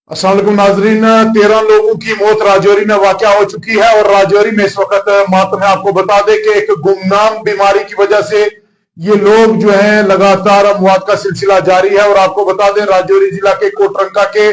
अस्सलाम वालेकुम नाजरीन। 13 लोगों की मौत राजौरी में वाक़या हो चुकी है और राजौरी में इस वक्त मातम है। आपको बता दें कि एक गुमनाम बीमारी की वजह से ये लोग जो हैं लगातार अमवात का सिलसिला जारी है। और आपको बता दें राजौरी जिला के कोटरंका के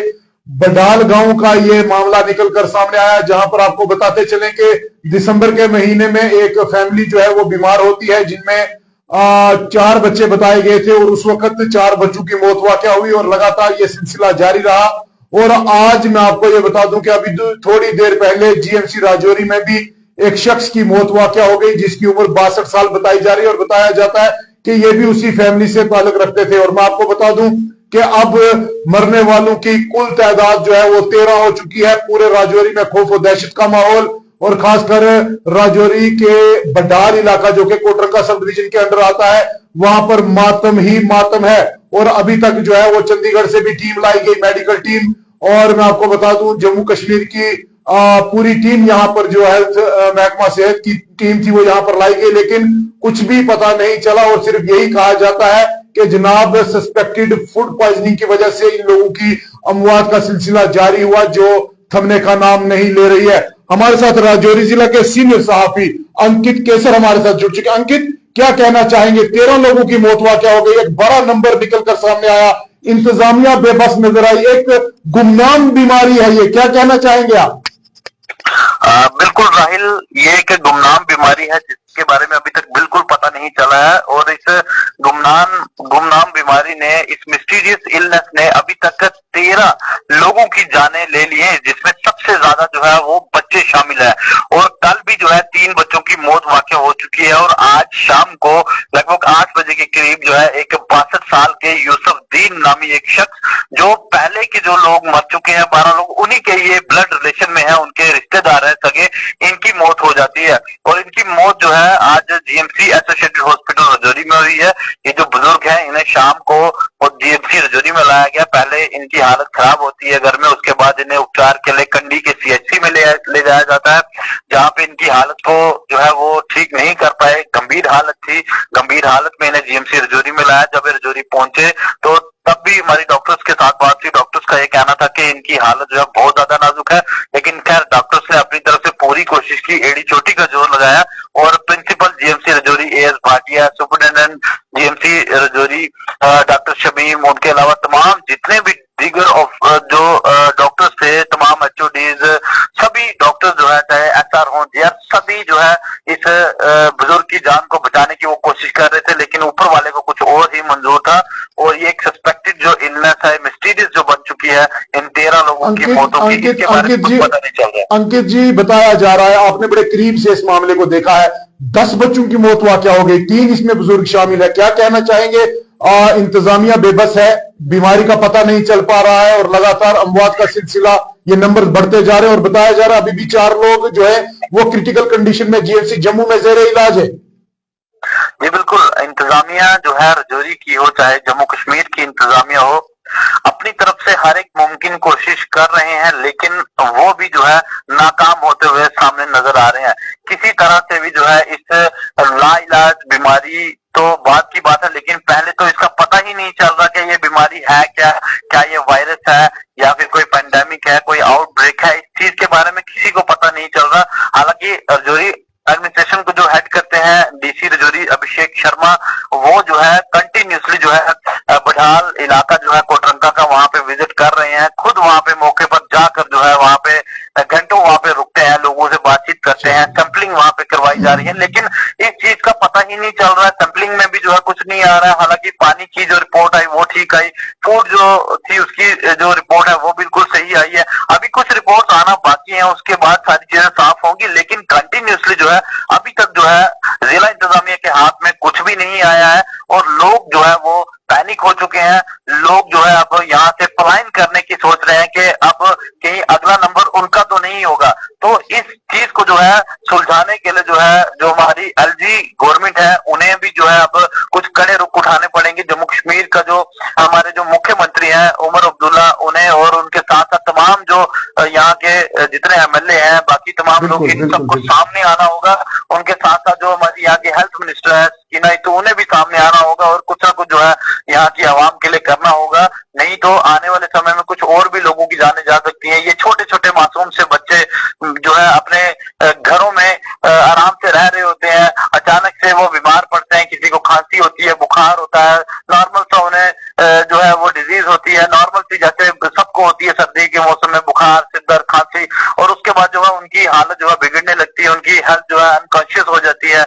बडाल गांव का ये मामला निकलकर सामने आया, जहां पर आपको बताते चलें कि दिसंबर के महीने में एक फैमिली जो है वो बीमार होती है, जिनमें 4 बच्चे बताए गए थे और उस वक्त 4 बच्चों की मौत वाक़या हुई और लगातार ये सिलसिला जारी रहा। और आज मैं आपको ये बता दूं कि अभी थोड़ी देर पहले जीएमसी राजौरी में भी एक शख्स की मौत वाक़या हो गई, जिसकी उम्र 62 साल बताई जा रही है और बताया जाता है कि ये भी उसी फैमिली से ताल्लुक रखते थे। और मैं आपको बता दूं कि अब मरने वालों की कुल तादाद जो है वो 13 हो चुकी है। पूरे राजौरी में खौफ और दहशत का माहौल, और खासकर राजौरी के बडाल इलाका जो कि कोटरंका सब डिवीजन के अंडर आता है, वहां पर मातम ही मातम है। और अभी तक जो है वो चंडीगढ़ से भी टीम लाई गई, मेडिकल टीम। और मैं आपको बता दूं जम्मू कश्मीर की पूरी टीम यहां पर जो हेल्थ महकमा सेहत की टीम थी वो यहां पर लाई गई, लेकिन कुछ भी पता नहीं चला। और सिर्फ यही कहा जाता है कि जनाब सस्पेक्टेड फूड पॉइजनिंग की वजह से इन लोगों की अमवात का सिलसिला जारी हुआ, जो थमने का नाम नहीं ले रही है। हमारे साथ राजौरी जिला के सीनियर सहाफी अंकित केसर हमारे साथ जुड़ चुके। अंकित, क्या कहना चाहेंगे? 13 लोगों की मौत वाक़या हो गई, एक बड़ा नंबर निकलकर सामने आया, इंतजामिया बेबस नजर आई, एक गुमनाम बीमारी है ये, क्या कहना चाहेंगे आप? बिल्कुल राहिल, ये एक गुमनाम बीमारी है जिसके बारे में अभी तक बिल्कुल पता नहीं चला है। और इस गुमनाम बीमारी ने, इस मिस्टीरियस इलनेस ने अभी तक 13 लोगों की जानें ले ली है, जिसमें सबसे ज्यादा जो है वो बच्चे शामिल है। और कल भी जो है 3 बच्चों की मौत वाक़या हो चुकी है। और आज शाम को लगभग 8 बजे के करीब जो है एक 62 साल के यूसुफदीन नामी एक शख्स, जो पहले के जो लोग मर चुके हैं 12 लोग, उन्हीं के ये ब्लड रिलेशन में है, उनके रिश्तेदार है सगे, इनकी मौत हो जाती है। और इनकी मौत जो है आज जीएमसी एसोसिएटेड हॉस्पिटल राजौरी में हुई है। ये जो बुजुर्ग हैं इन्हें शाम को जीएमसी राजौरी में लाया गया। पहले इनकी हालत खराब होती है घर में, उसके बाद इन्हें उपचार के लिए कंडी के सीएचसी में ले जाया जाता है, जहां पे इनकी हालत को जो है वो ठीक नहीं कर पाए। गंभीर हालत थी, गंभीर हालत में इन्हें जीएमसी राजौरी में लाया। जब राजौरी पहुंचे तो तब भी हमारी डॉक्टर्स के साथ बात थी। डॉक्टर्स का ये कहना था कि इनकी हालत जो है बहुत ज्यादा नाजुक है, लेकिन खैर डॉक्टर्स ने अपनी तरफ से पूरी कोशिश की, एड़ी चोटी का जोर लगाया। और principal GMC Rajouri A S Bhatia, superintendent GMC Rajouri doctor Shamim, उनके अलावा तमाम जितने भी दीगर जो डॉक्टर्स थे, तमाम एचओडीज, सभी डॉक्टर जो है, चाहे एसआर हो जीआर, सभी जो है इस बुजुर्ग की जान को बचाने की वो कोशिश कर रहे थे, लेकिन ऊपर वाले को कुछ और ही मंजूर था। और ये एक सस्पेक्टेड जो इलनेस है, मिस्टीरियस जो बन चुकी है इन 13 लोगों की मौतों की, इसके बारे में कुछ पता नहीं चल रहा। अंकित जी, बताया जा रहा है, आपने बड़े करीब से इस मामले को देखा है, 10 बच्चों की मौत वाक़या हो गई, 3 इसमें बुजुर्ग शामिल है। क्या कहना चाहेंगे? इंतजामिया बेबस है, बीमारी का पता नहीं चल पा रहा है और लगातार अमवात का सिलसिला, ये नंबर बढ़ते जा रहे हैं। और बताया जा रहा है अभी भी 4 लोग जो है वो क्रिटिकल कंडीशन में जीएमसी जम्मू में जेर इलाज है। जी बिल्कुल, इंतजामिया जो है राजौरी की हो चाहे जम्मू कश्मीर की इंतजामिया हो, अपनी तरफ से हर एक मुमकिन कोशिश कर रहे हैं, लेकिन वो भी जो है नाकाम होते हुए सामने नजर आ रहे हैं। किसी तरह से भी जो है इस लाइलाज बीमारी तो बात की बात है, लेकिन पहले तो इसका पता ही नहीं चल रहा कि ये बीमारी है क्या, क्या ये वायरस है या फिर कोई पेंडेमिक है, कोई आउटब्रेक है, इस चीज के बारे में किसी को पता नहीं चल रहा। हालांकि राजौरी एडमिनिस्ट्रेशन को जो हेड करते हैं डीसी राजौरी अभिषेक शर्मा, वो जो है कंटिन्यूसली जो है बडाल इलाका जो है कोटरंका का वहां पे विजिट कर रहे हैं, खुद वहां पे मौके पर जाकर जो है वहां पे घंटों वहां पे रुकते हैं, लोगों से बातचीत करते हैं, सैंपलिंग वहां पे करवाई जा रही है, लेकिन इस चीज का पता ही नहीं चल रहा है। सैंपलिंग में भी जो है कुछ नहीं आ रहा है। हालांकि पानी की जो रिपोर्ट आई वो ठीक आई, फूड जो थी उसकी जो रिपोर्ट है वो बिल्कुल सही आई है। अभी कुछ रिपोर्ट आना बाकी है, उसके बाद सारी चीजें साफ होंगी, लेकिन कंटिन्यूसली जो है अभी तक जो है जिला इंतजामिया के हाथ में कुछ भी नहीं आया है। और लोग जो है वो पैनिक हो चुके हैं। लोग जो है अब यहाँ से पलायन करने की सोच रहे हैं कि अब कहीं अगला नंबर उनका तो नहीं होगा। तो इस चीज को जो है सुलझाने के लिए जो है जो हमारी एलजी गवर्नमेंट है, उन्हें भी जो है अब कुछ कड़े रुख उठाने पड़ेंगे। जम्मू कश्मीर का जो हमारे जो मुख्यमंत्री हैं उमर अब्दुल्ला, उन्हें और उनके साथ साथ तमाम जो यहाँ के जितने एमएलए हैं, बाकी तमाम लोग, इन सबको सामने आना होगा। उनके साथ साथ जो हमारी यहाँ के हेल्थ मिनिस्टर है, की, नहीं तो उन्हें भी सामने आना होगा और कुछ ना कुछ जो है यहाँ की आवाम के लिए करना होगा। नहीं तो आने वाले समय में कुछ और भी लोगों की जानें जा सकती हैं। ये छोटे छोटे मासूम से बच्चे जो है अपने घरों में आराम से रह रहे होते हैं, अचानक से वो बीमार पड़ते हैं, किसी को खांसी होती है, बुखार होता है, नॉर्मल सा उन्हें जो है वो डिजीज होती है, नॉर्मल सी जैसे सबको होती है सर्दी के मौसम में बुखार, सिर दर्द, खांसी, और उसके बाद जो है उनकी हालत जो है बिगड़ने लगती है, उनकी हेल्थ जो है अनकॉन्शियस हो जाती है।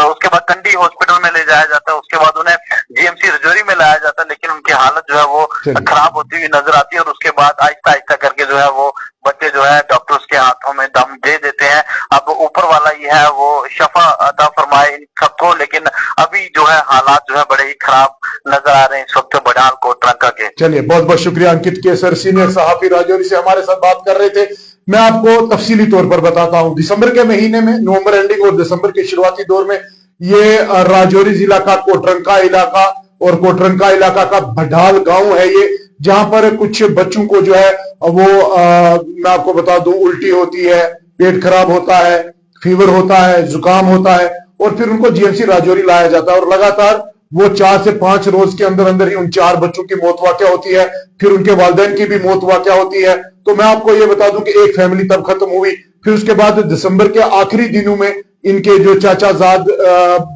उसके बाद कंडी हॉस्पिटल में ले जाया जाता है, उसके बाद उन्हें जीएमसी रजौरी में लाया जाता है, लेकिन उनकी हालत जो है वो खराब होती हुई नजर आती है और उसके बाद आहिस्ता आहिस्ता करके जो है वो बच्चे जो है डॉक्टर्स के हाथों में दम दे देते हैं। अब ऊपर वाला ही है वो शफा अता फरमाए इन सबको, लेकिन अभी जो है हालात जो है बड़े ही खराब नजर आ रहे हैं इस वक्त बडाल कोटरंका के। चलिए, बहुत बहुत शुक्रिया अंकित केसर, सीनियर सहाफी राजौरी से हमारे साथ बात कर रहे थे। मैं आपको तफसीली तौर पर बताता हूं, दिसंबर के महीने में, नवंबर एंडिंग और दिसंबर के शुरुआती दौर में ये राजौरी जिला का कोटरंका इलाका और कोटरंका इलाका का बडाल गांव है ये, जहां पर कुछ बच्चों को जो है वो मैं आपको बता दूं उल्टी होती है, पेट खराब होता है, फीवर होता है, जुकाम होता है और फिर उनको जीएमसी राजौरी लाया जाता है और लगातार वो 4 से 5 रोज के अंदर अंदर ही उन 4 बच्चों की मौत वाक़या होती है, फिर उनके वालिदैन की भी मौत वाक़या होती है। तो मैं आपको ये बता दूं कि एक फैमिली तब खत्म हुई, फिर उसके बाद दिसंबर के आखिरी दिनों में इनके जो चाचाजाद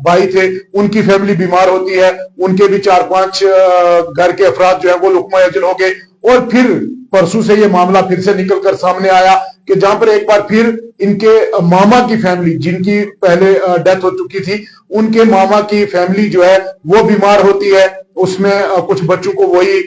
भाई थे उनकी फैमिली बीमार होती है, उनके भी 4-5 घर के अफराद जो है वो लुकमा अजल हो गए। और फिर परसों से ये मामला फिर से निकलकर सामने आया कि जहां पर एक बार फिर इनके मामा की फैमिली, जिनकी पहले डेथ हो चुकी थी, उनके मामा की फैमिली जो है वो बीमार होती है। उसमें कुछ बच्चों को वही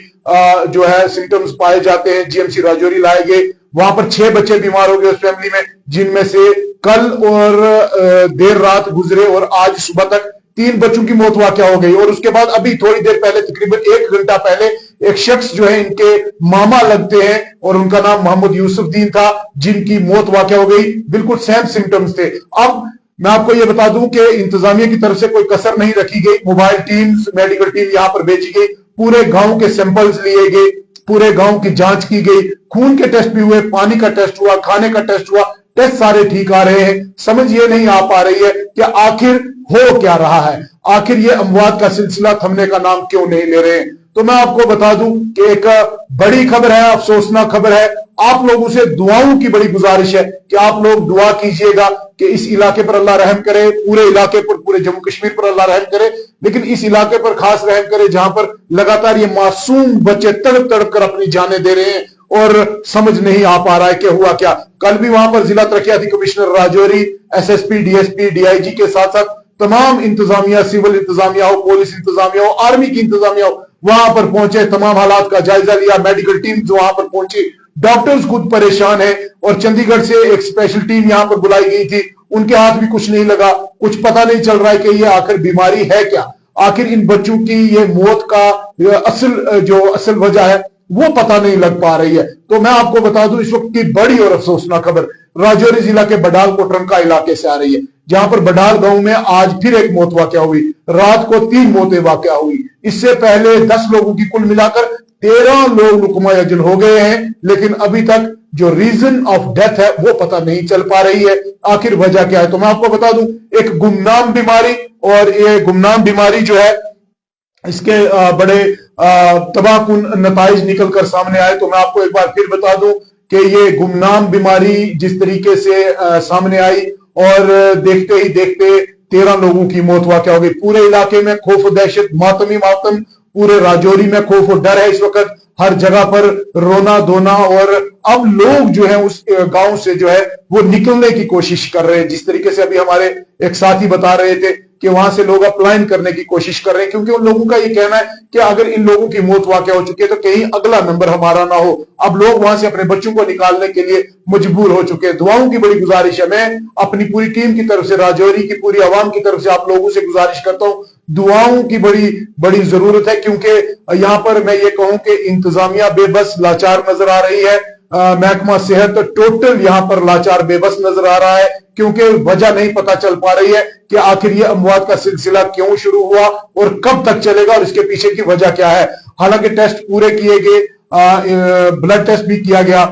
जो है सिम्टम्स पाए जाते हैं, जीएमसी राजौरी लाए गए, वहां पर 6 बच्चे बीमार हो गए उस फैमिली में, जिनमें से कल और देर रात गुजरे और आज सुबह तक 3 बच्चों की मौत वाक़या हो गई। और उसके बाद अभी थोड़ी देर पहले, तकरीबन 1 घंटा पहले, एक शख्स जो है इनके मामा लगते हैं और उनका नाम मोहम्मद यूसुफदीन था, जिनकी मौत वाक़या हो गई। बिल्कुल सेम सिम्टम्स थे। अब मैं आपको यह बता दूं कि इंतजामिया की तरफ से कोई कसर नहीं रखी गई, मोबाइल टीम्स, मेडिकल टीम यहां पर भेजी गई, पूरे गांव के सैंपल्स लिए गए, पूरे गांव की जांच की गई, खून के टेस्ट भी हुए, पानी का टेस्ट हुआ, खाने का टेस्ट हुआ, टेस्ट सारे ठीक आ रहे हैं। समझ ये नहीं आ पा रही है कि आखिर हो क्या रहा है, आखिर ये अमवात का सिलसिला थमने का नाम क्यों नहीं ले रहे हैं। तो मैं आपको बता दूं कि एक बड़ी खबर है, अफसोसनाक खबर है। आप लोगों से दुआओं की बड़ी गुजारिश है कि आप लोग दुआ कीजिएगा कि इस इलाके पर अल्लाह रहम करे, पूरे इलाके पर, पूरे जम्मू कश्मीर पर अल्लाह रहम करे, लेकिन इस इलाके पर खास रहम करे जहां पर लगातार ये मासूम बच्चे तड़प तड़प कर अपनी जानें दे रहे हैं और समझ नहीं आ पा रहा है कि हुआ क्या। कल भी वहां पर जिला तरक्याती commissioner Rajouri, SSP, DSP, DIG के साथ साथ तमाम इंतजामिया, सिविल इंतजामिया हो, पुलिस इंतजामिया हो, आर्मी की इंतजामिया हो, वहां पर पहुंचे, तमाम हालात का जायजा लिया। मेडिकल टीम जो वहां पर पहुंची, डॉक्टर्स खुद परेशान है और चंडीगढ़ से एक स्पेशल टीम यहां पर बुलाई गई थी, उनके हाथ भी कुछ नहीं लगा। कुछ पता नहीं चल रहा है कि ये आखिर बीमारी है क्या, आखिर इन बच्चों की ये मौत का असल वजह है वो पता नहीं लग पा रही है। तो मैं आपको बता दूं इस वक्त की बड़ी और अफसोसनाक खबर राजौरी जिला के बडाल कोटरंका इलाके से आ रही है, जहां पर बडाल गांव में आज फिर एक मौत वाकया हुई। रात को 3 मौतें वाकया हुई। इससे पहले 10 लोगों की कुल मिलाकर 13 लोग लुकमा अजल हो गए हैं, लेकिन अभी तक जो रीजन ऑफ डेथ है वो पता नहीं चल पा रही है, आखिर वजह क्या है। तो मैं आपको बता दूं एक गुमनाम बीमारी, और ये गुमनाम बीमारी जो है इसके बड़े तबाहकुन नताइज निकल कर सामने आए। तो मैं आपको एक बार फिर बता दूं कि ये गुमनाम बीमारी जिस तरीके से सामने आई और देखते ही देखते 13 लोगों की मौत वाक़या हो गई। पूरे इलाके में खौफ और दहशत, मातमी मातम, पूरे राजौरी में खौफ और डर है इस वक्त, हर जगह पर रोना धोना। और अब लोग जो है उस गांव से जो है वो निकलने की कोशिश कर रहे हैं। जिस तरीके से अभी हमारे एक साथी बता रहे थे कि वहां से लोग अपलाइन करने की कोशिश कर रहे हैं, क्योंकि उन लोगों का ये कहना है कि अगर इन लोगों की मौत वाक़या हो चुकी है तो कहीं अगला नंबर हमारा ना हो। अब लोग वहां से अपने बच्चों को निकालने के लिए मजबूर हो चुके हैं। दुआओं की बड़ी गुजारिश है। मैं अपनी पूरी टीम की तरफ से, राजौरी की पूरी आवाम की तरफ से आप लोगों से गुजारिश करता हूं, दुआओं की बड़ी बड़ी जरूरत है, क्योंकि यहां पर मैं ये कहूं कि इंतजामिया बेबस लाचार नजर आ रही है, महकमा सेहत टोटल यहां पर लाचार बेबस नजर आ रहा है, क्योंकि वजह नहीं पता चल पा रही है कि आखिर ये अमवात का सिलसिला क्यों शुरू हुआ और कब तक चलेगा और इसके पीछे की वजह क्या है। हालांकि टेस्ट पूरे किए गए, ब्लड टेस्ट भी किया गया,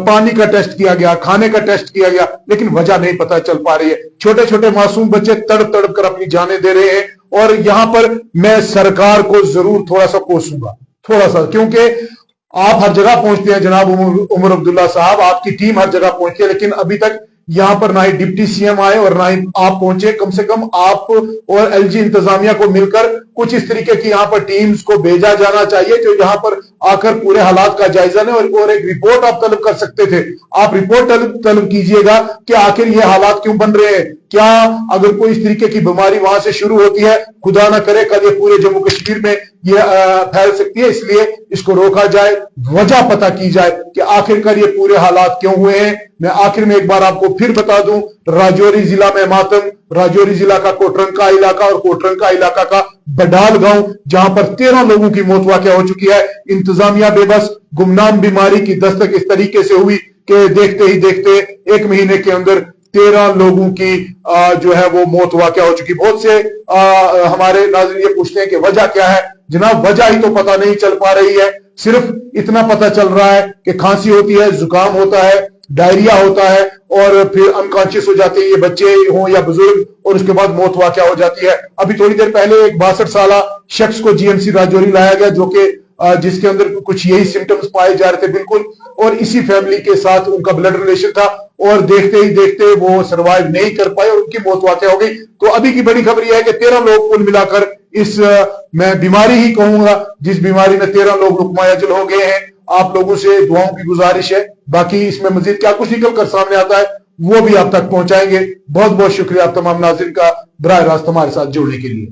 पानी का टेस्ट किया गया, खाने का टेस्ट किया गया, लेकिन वजह नहीं पता चल पा रही है। छोटे छोटे मासूम बच्चे तड़प तड़प कर अपनी जानें दे रहे हैं और यहां पर मैं सरकार को जरूर थोड़ा सा कोसूंगा, थोड़ा सा, क्योंकि आप हर जगह पहुंचते हैं जनाब उमर अब्दुल्ला साहब, आपकी टीम हर जगह पहुंचती है, लेकिन अभी तक यहां पर ना ही डिप्टी सीएम आए और ना ही आप पहुंचे। कम से कम आप और एलजी इंतजामिया को मिलकर कुछ इस तरीके की यहां पर टीम्स को भेजा जाना चाहिए जो यहां पर आकर पूरे हालात का जायजा लें और एक रिपोर्ट आप तलब कर सकते थे। आप रिपोर्ट तलब कीजिएगा कि आखिर ये हालात क्यों बन रहे हैं, क्या अगर कोई इस तरीके की बीमारी वहां से शुरू होती है, खुदा ना करे कल ये पूरे जम्मू कश्मीर में ये फैल सकती है, इसलिए इसको रोका जाए, वजह पता की जाए कि आखिरकार ये पूरे हालात क्यों हुए हैं। मैं आखिर में एक बार आपको फिर बता दूं, राजौरी जिला में मातम, राजौरी जिला का कोटरंका इलाका और कोटरंका इलाका का बडाल गांव, जहां पर 13 लोगों की मौत वाक़या हो चुकी है। इंतजामिया बेबस, गुमनाम बीमारी की दस्तक इस तरीके से हुई कि देखते ही देखते 1 महीने के अंदर 13 लोगों की जो है वो मौत वाक़या हो चुकी। बहुत से हमारे नाज़रीन ये पूछते हैं कि वजह क्या है। जनाब वजह ही तो पता नहीं चल पा रही है, सिर्फ इतना पता चल रहा है कि खांसी होती है, जुकाम होता है, डायरिया होता है और फिर अनकॉन्शियस हो जाते हैं ये बच्चे हों या बुजुर्ग, और उसके बाद मौत वाक़या हो जाती है। अभी थोड़ी देर पहले एक 62 साल शख्स को जीएमसी राजौरी लाया गया जो कि जिसके अंदर कुछ यही सिम्टम्स पाए जा रहे थे बिल्कुल, और इसी फैमिली के साथ उनका ब्लड रिलेशन था और देखते ही देखते वो सर्वाइव नहीं कर पाए और उनकी मौत वाक़या हो गई। तो अभी की बड़ी खबर यह है कि 13 लोग कुल मिलाकर इस मैं बीमारी ही कहूंगा जिस बीमारी में 13 लोग रुकमायाजल हो गए हैं। आप लोगों से दुआओं की गुजारिश है, बाकी इसमें मजीद क्या कुछ निकल कर सामने आता है वो भी आप तक पहुंचाएंगे। बहुत बहुत शुक्रिया आप तमाम नाज़रीन का बराह रास्त हमारे साथ जुड़ने के लिए।